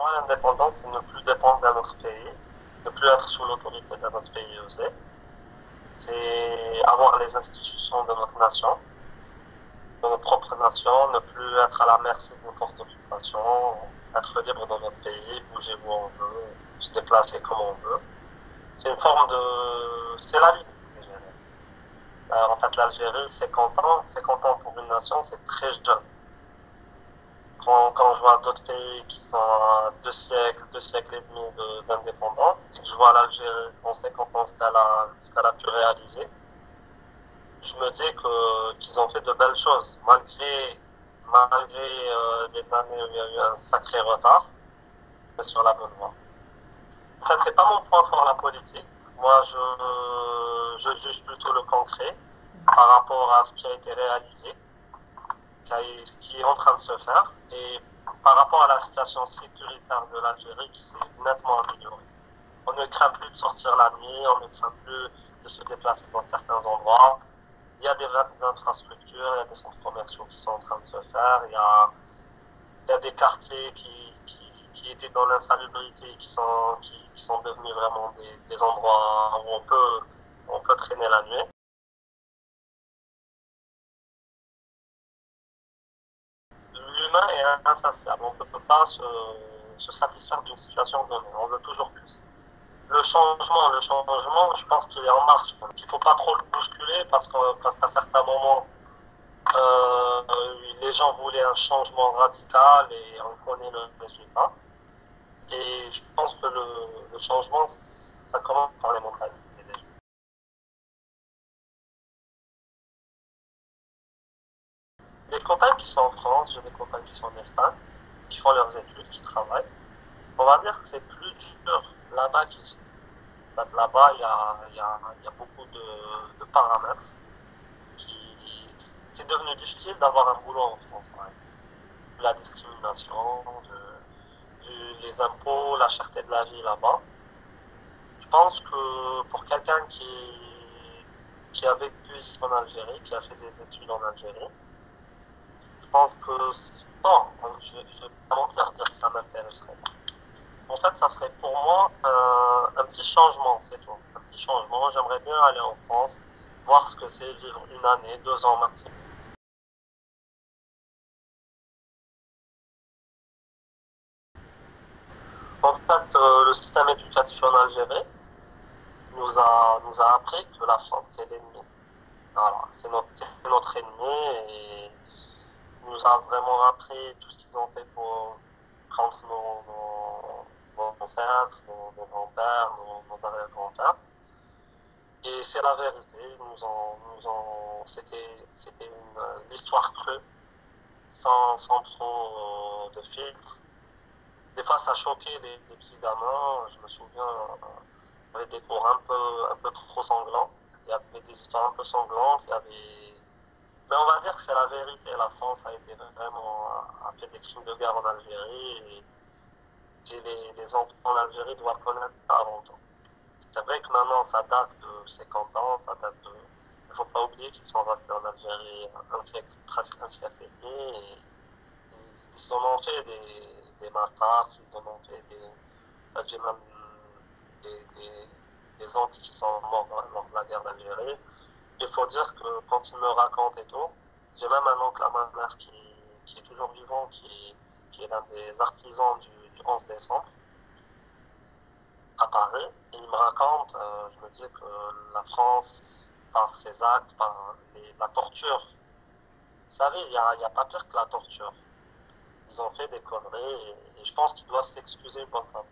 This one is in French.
moi, l'indépendance, c'est ne plus dépendre d'un autre pays, ne plus être sous l'autorité d'un autre pays aussi. C'est avoir les institutions de notre nation, de notre propre nation, ne plus être à la merci d'une force d'occupation, être libre dans notre pays, bouger où on veut, se déplacer comme on veut. C'est une forme de... C'est la liberté, je dirais. En fait, l'Algérie, 50 ans pour une nation, c'est très jeune. Quand je vois d'autres pays qui sont à 2 siècles et demi d'indépendance, et que je vois l'Algérie en 50 ans ce qu'elle a pu réaliser, je me dis qu'ils ont fait de belles choses, malgré les années où il y a eu un sacré retard, c'est sur la bonne voie. En fait, c'est pas mon point fort la politique. Moi, je juge plutôt le concret par rapport à ce qui a été réalisé, ce qui est en train de se faire, et par rapport à la situation sécuritaire de l'Algérie qui s'est nettement améliorée. On ne craint plus de sortir la nuit, on ne craint plus de se déplacer dans certains endroits. Il y a des infrastructures, il y a des centres commerciaux qui sont en train de se faire, il y a des quartiers qui étaient dans l'insalubrité qui sont devenus vraiment des endroits où on peut traîner la nuit. L'humain est insatiable, on ne peut pas se satisfaire d'une situation donnée, on veut toujours plus. Le changement, je pense qu'il est en marche. Donc, il ne faut pas trop le bousculer parce qu'à certains moments, euh, les gens voulaient un changement radical et on connaît le résultat. Et je pense que le changement, ça commence par les mentalités des gens. Des copains qui sont en France, j'ai des copains qui sont en Espagne, qui font leurs études, qui travaillent. On va dire que c'est plus dur là-bas qu'ici. En fait, là-bas, il y a beaucoup de paramètres qui... C'est devenu difficile d'avoir un boulot en France, par exemple. La discrimination, les impôts, la cherté de la vie là-bas. Je pense que pour quelqu'un qui a vécu ici en Algérie, qui a fait ses études en Algérie, je pense que, bon, je vais pas mentir dire que ça m'intéresserait pas. En fait, ça serait pour moi un petit changement, c'est tout. Un petit changement. J'aimerais bien aller en France, voir ce que c'est vivre une année, 2 ans maximum. En fait, le système éducatif en Algérie nous a appris que la France, c'est l'ennemi. Voilà, c'est notre ennemi et nous a vraiment appris tout ce qu'ils ont fait contre nos ancêtres, nos grands-pères, nos arrière-grands-pères. Et c'est la vérité. C'était l'histoire crue, sans trop de filtres. Des fois, ça choquait les petits gamins. Je me souviens, il y avait des cours un peu trop sanglants. Il y avait des histoires un peu sanglantes. Mais on va dire que c'est la vérité. La France a été vraiment, a fait des crimes de guerre en Algérie et les enfants en Algérie doivent connaître ça avant tout. C'est vrai que maintenant, ça date de 50 ans, ça date de... Il ne faut pas oublier qu'ils sont restés en Algérie presque un siècle et demi. Et ils en ont fait des massacres, ils en ont fait des... J'ai même des, des, des oncles qui sont morts lors de la guerre d'Algérie. Il faut dire que quand ils me racontent et tout, j'ai même un oncle à ma mère qui est toujours vivant, qui est l'un des artisans du 11 décembre à Paris. Et il me raconte, je me dis que la France, par ses actes, par la torture, vous savez, il y a pas pire que la torture. Ils ont fait des conneries et je pense qu'ils doivent s'excuser une bonne fois.